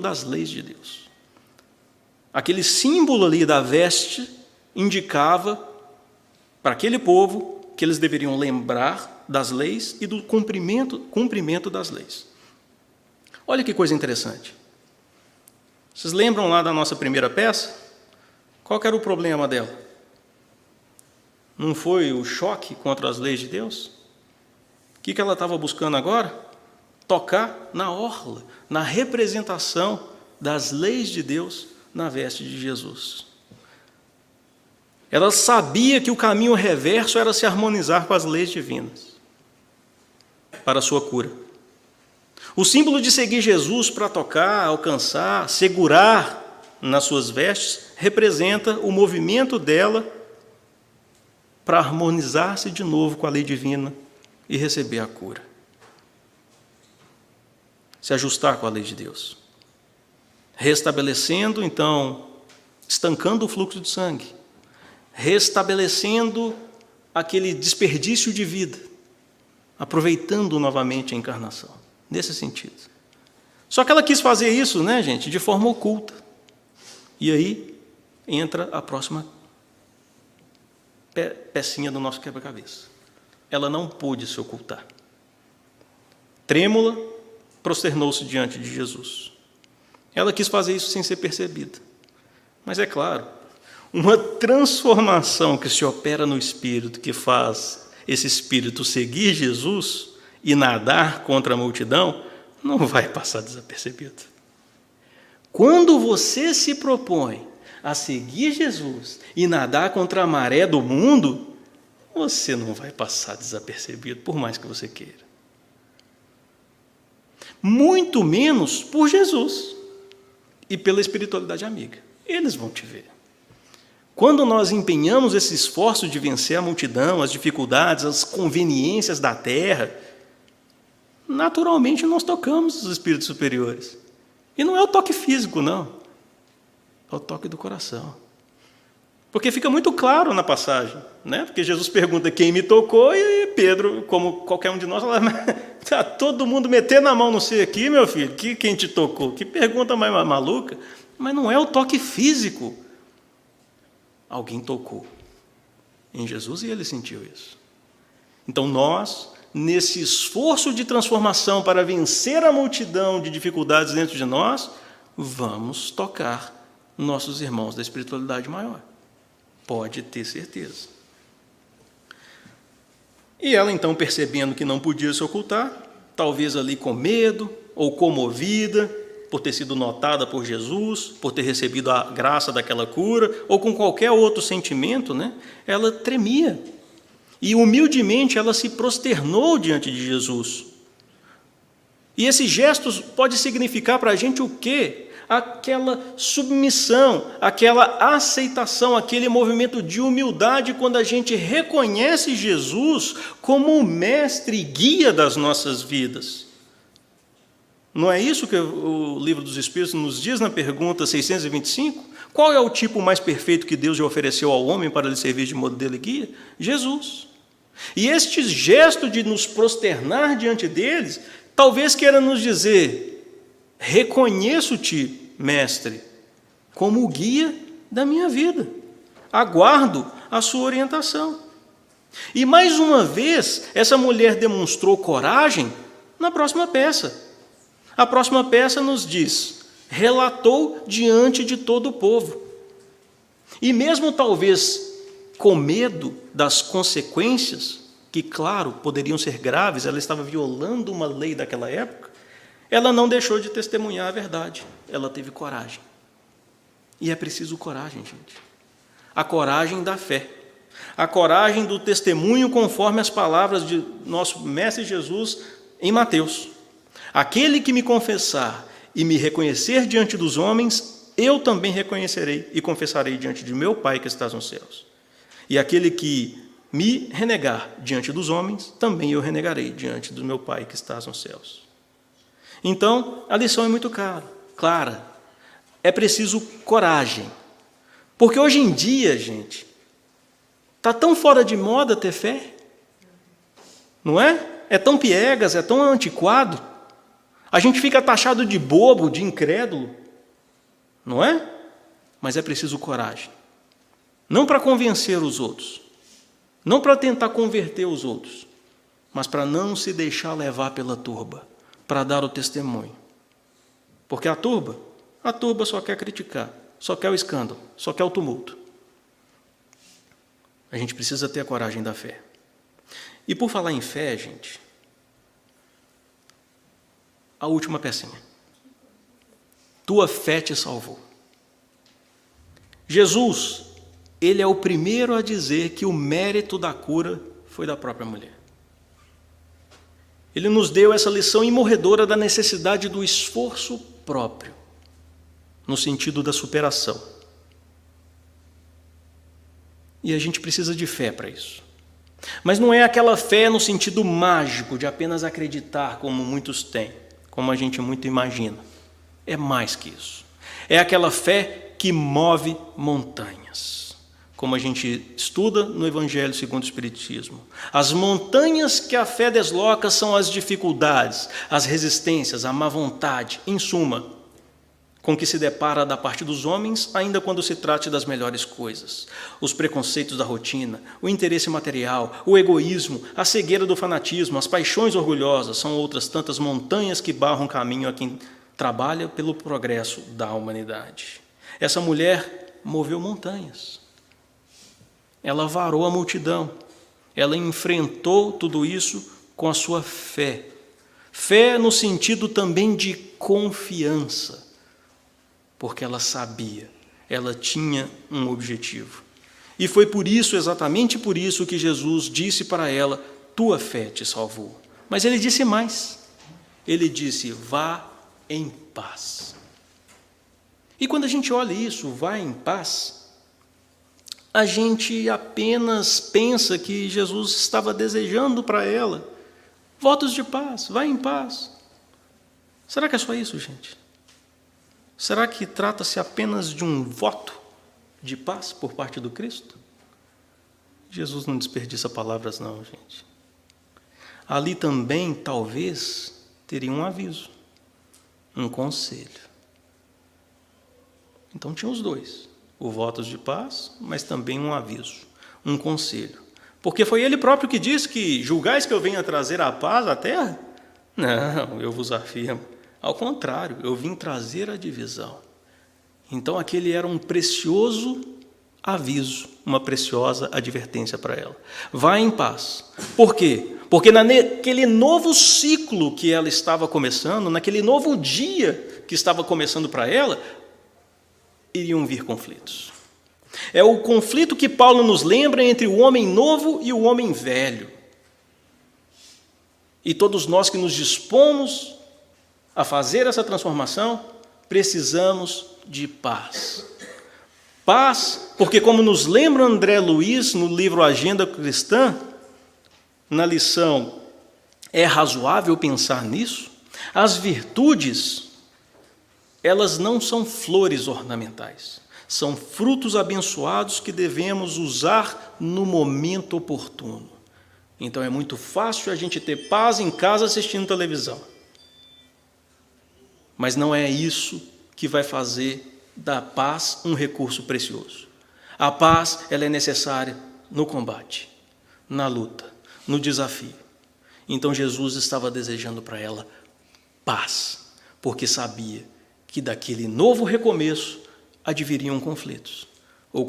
das leis de Deus. Aquele símbolo ali da veste indicava para aquele povo que eles deveriam lembrar das leis e do cumprimento das leis. Olha que coisa interessante. Vocês lembram lá da nossa primeira peça? Qual que era o problema dela? Não foi o choque contra as leis de Deus? O que ela estava buscando agora? Tocar na orla, na representação das leis de Deus na veste de Jesus. Ela sabia que o caminho reverso era se harmonizar com as leis divinas para a sua cura. O símbolo de seguir Jesus para tocar, alcançar, segurar nas suas vestes, representa o movimento dela para harmonizar-se de novo com a lei divina e receber a cura. Se ajustar com a lei de Deus. Restabelecendo, então, estancando o fluxo de sangue, restabelecendo aquele desperdício de vida, aproveitando novamente a encarnação, nesse sentido. Só que ela quis fazer isso, né, gente, de forma oculta. E aí entra a próxima pecinha do nosso quebra-cabeça. Ela não pôde se ocultar. Trêmula, prosternou-se diante de Jesus. Ela quis fazer isso sem ser percebida. Mas é claro, uma transformação que se opera no espírito, que faz esse espírito seguir Jesus e nadar contra a multidão, não vai passar desapercebido. Quando você se propõe a seguir Jesus e nadar contra a maré do mundo, você não vai passar desapercebido, por mais que você queira. Muito menos por Jesus e pela espiritualidade amiga. Eles vão te ver. Quando nós empenhamos esse esforço de vencer a multidão, as dificuldades, as conveniências da terra, naturalmente nós tocamos os espíritos superiores. E não é o toque físico, não. É o toque do coração. Porque fica muito claro na passagem, né? Porque Jesus pergunta quem me tocou e Pedro, como qualquer um de nós, fala, está todo mundo metendo a mão no seu aqui, meu filho, quem te tocou? Que pergunta mais maluca. Mas não é o toque físico. Alguém tocou em Jesus e ele sentiu isso. Então nós, nesse esforço de transformação para vencer a multidão de dificuldades dentro de nós, vamos tocar nossos irmãos da espiritualidade maior. Pode ter certeza. E ela, então, percebendo que não podia se ocultar, talvez ali com medo ou comovida, por ter sido notada por Jesus, por ter recebido a graça daquela cura, ou com qualquer outro sentimento, né? Ela tremia. E humildemente ela se prosternou diante de Jesus. E esse gesto pode significar para a gente o quê? Aquela submissão, aquela aceitação, aquele movimento de humildade quando a gente reconhece Jesus como o mestre e guia das nossas vidas. Não é isso que o Livro dos Espíritos nos diz na pergunta 625? Qual é o tipo mais perfeito que Deus já ofereceu ao homem para lhe servir de modelo e guia? Jesus. E este gesto de nos prosternar diante deles, talvez queira nos dizer: reconheço-te, mestre, como o guia da minha vida. Aguardo a sua orientação. E mais uma vez, essa mulher demonstrou coragem na próxima peça. A próxima peça nos diz: relatou diante de todo o povo. E mesmo talvez com medo das consequências, que, claro, poderiam ser graves, ela estava violando uma lei daquela época, ela não deixou de testemunhar a verdade. Ela teve coragem. E é preciso coragem, gente. A coragem da fé. A coragem do testemunho conforme as palavras de nosso Mestre Jesus em Mateus. Aquele que me confessar e me reconhecer diante dos homens, eu também reconhecerei e confessarei diante de meu Pai que estás nos céus. E aquele que me renegar diante dos homens, também eu renegarei diante do meu Pai que estás nos céus. Então, a lição é muito clara. É preciso coragem. Porque hoje em dia, gente, está tão fora de moda ter fé. Não é? É tão piegas, é tão antiquado. A gente fica taxado de bobo, de incrédulo. Não é? Mas é preciso coragem. Não para convencer os outros. Não para tentar converter os outros. Mas para não se deixar levar pela turba. Para dar o testemunho. Porque a turba só quer criticar, só quer o escândalo, só quer o tumulto. A gente precisa ter a coragem da fé. E por falar em fé, gente, a última pecinha. Tua fé te salvou. Jesus, ele é o primeiro a dizer que o mérito da cura foi da própria mulher. Ele nos deu essa lição imorredora da necessidade do esforço próprio, no sentido da superação. E a gente precisa de fé para isso. Mas não é aquela fé no sentido mágico, de apenas acreditar, como muitos têm, como a gente muito imagina. É mais que isso. É aquela fé que move montanhas. Como a gente estuda no Evangelho segundo o Espiritismo. As montanhas que a fé desloca são as dificuldades, as resistências, a má vontade, em suma, com que se depara da parte dos homens, ainda quando se trate das melhores coisas. Os preconceitos da rotina, o interesse material, o egoísmo, a cegueira do fanatismo, as paixões orgulhosas, são outras tantas montanhas que barram caminho a quem trabalha pelo progresso da humanidade. Essa mulher moveu montanhas. Ela varou a multidão. Ela enfrentou tudo isso com a sua fé. Fé no sentido também de confiança, porque ela sabia, ela tinha um objetivo. E foi por isso, exatamente por isso, que Jesus disse para ela: tua fé te salvou. Mas ele disse mais. Ele disse: vá em paz. E quando a gente olha isso, vá em paz, a gente apenas pensa que Jesus estava desejando para ela votos de paz, vá em paz. Será que é só isso, gente? Será que trata-se apenas de um voto de paz por parte do Cristo? Jesus não desperdiça palavras, não, gente. Ali também, talvez, teria um aviso, um conselho. Então tinha os dois, o voto de paz, mas também um aviso, um conselho. Porque foi ele próprio que disse que julgais que eu venha trazer a paz à terra? Não, eu vos afirmo. Ao contrário, eu vim trazer a divisão. Então aquele era um precioso aviso, uma preciosa advertência para ela. Vá em paz. Por quê? Porque naquele novo ciclo que ela estava começando, naquele novo dia que estava começando para ela, iriam vir conflitos. É o conflito que Paulo nos lembra entre o homem novo e o homem velho. E todos nós que nos dispomos a fazer essa transformação, precisamos de paz. Paz, porque como nos lembra André Luiz no livro Agenda Cristã, na lição É razoável pensar nisso? As virtudes, elas não são flores ornamentais. São frutos abençoados que devemos usar no momento oportuno. Então é muito fácil a gente ter paz em casa assistindo televisão. Mas não é isso que vai fazer da paz um recurso precioso. A paz, ela é necessária no combate, na luta, no desafio. Então Jesus estava desejando para ela paz, porque sabia que daquele novo recomeço adviriam conflitos. O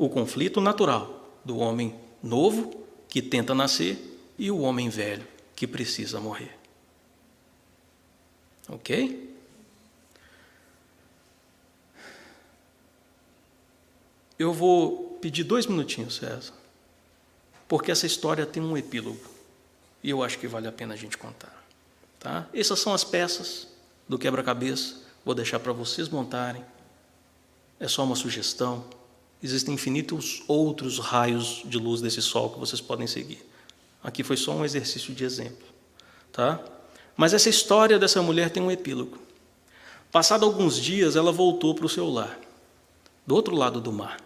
conflito natural do homem novo que tenta nascer e o homem velho que precisa morrer. Ok? Eu vou pedir 2 minutinhos, César, porque essa história tem um epílogo e eu acho que vale a pena a gente contar. Tá? Essas são as peças do quebra-cabeça, vou deixar para vocês montarem. É só uma sugestão. Existem infinitos outros raios de luz desse sol que vocês podem seguir. Aqui foi só um exercício de exemplo. Tá? Mas essa história dessa mulher tem um epílogo. Passado alguns dias, ela voltou para o seu lar, do outro lado do mar.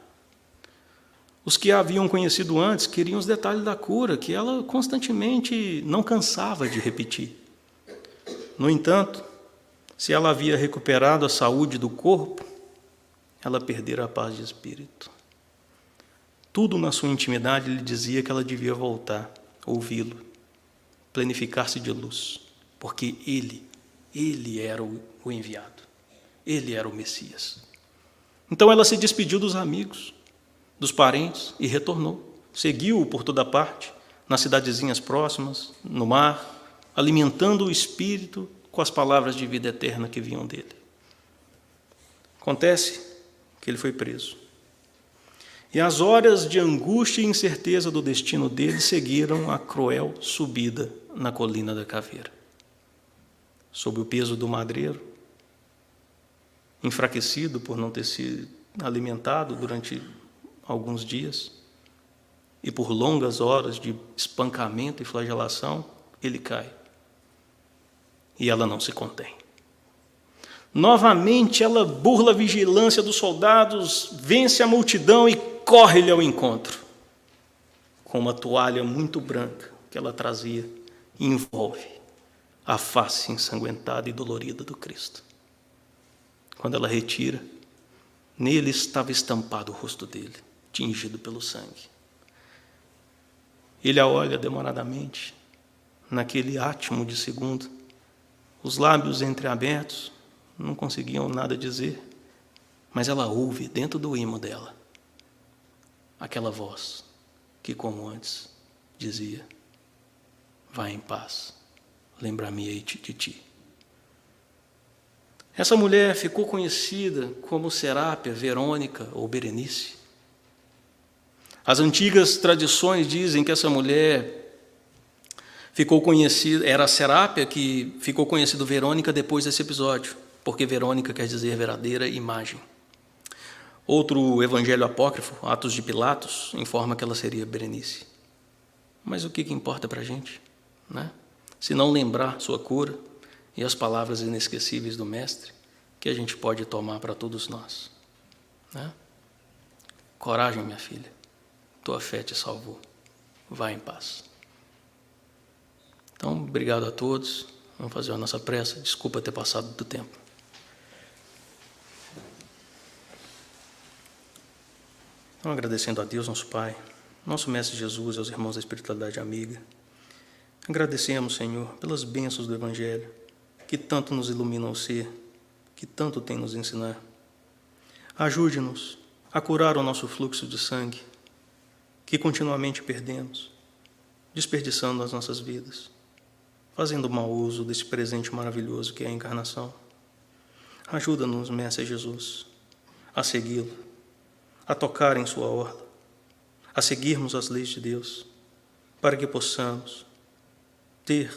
Os que a haviam conhecido antes queriam os detalhes da cura, que ela constantemente não cansava de repetir. No entanto, se ela havia recuperado a saúde do corpo, ela perdera a paz de espírito. Tudo na sua intimidade lhe dizia que ela devia voltar, ouvi-lo, planificar-se de luz, porque ele era o enviado, ele era o Messias. Então ela se despediu dos amigos, dos parentes e retornou. Seguiu-o por toda parte, nas cidadezinhas próximas, no mar, alimentando o espírito com as palavras de vida eterna que vinham dele. Acontece que ele foi preso. E as horas de angústia e incerteza do destino dele seguiram a cruel subida na colina da caveira. Sob o peso do madreiro, enfraquecido por não ter sido alimentado durante alguns dias, e por longas horas de espancamento e flagelação, ele cai. E ela não se contém. Novamente ela burla a vigilância dos soldados, vence a multidão e corre-lhe ao encontro, com uma toalha muito branca que ela trazia e envolve a face ensanguentada e dolorida do Cristo. Quando ela retira, nele estava estampado o rosto dele, tingido pelo sangue. Ele a olha demoradamente, naquele átimo de segundo, os lábios entreabertos, não conseguiam nada dizer. mas ela ouve dentro do ímã dela aquela voz que, como antes, dizia: vai em paz, lembrar-me-ei de ti. Essa mulher ficou conhecida como Serápia, Verônica ou Berenice. As antigas tradições dizem que essa mulher ficou conhecida, era a Serápia que ficou conhecida Verônica depois desse episódio, porque Verônica quer dizer verdadeira imagem. Outro evangelho apócrifo, Atos de Pilatos, informa que ela seria Berenice. Mas o que importa para a gente, né? Se não lembrar sua cura e as palavras inesquecíveis do Mestre, que a gente pode tomar para todos nós, né? Coragem, minha filha, tua fé te salvou, vá em paz. Então, obrigado a todos, vamos fazer a nossa prece, desculpa ter passado do tempo. Então, agradecendo a Deus, nosso Pai, nosso Mestre Jesus e aos irmãos da espiritualidade amiga, agradecemos, Senhor, pelas bênçãos do Evangelho, que tanto nos iluminam o ser, que tanto tem nos ensinar. Ajude-nos a curar o nosso fluxo de sangue, que continuamente perdemos, desperdiçando as nossas vidas, fazendo mau uso desse presente maravilhoso que é a encarnação. Ajuda-nos, Mestre Jesus, a segui-lo, a tocar em sua orla, a seguirmos as leis de Deus, para que possamos ter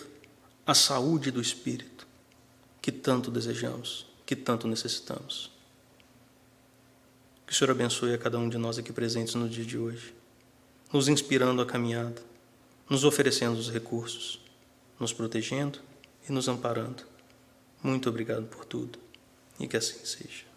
a saúde do Espírito que tanto desejamos, que tanto necessitamos. Que o Senhor abençoe a cada um de nós aqui presentes no dia de hoje, nos inspirando a caminhada, nos oferecendo os recursos, nos protegendo e nos amparando. Muito obrigado por tudo, e que assim seja.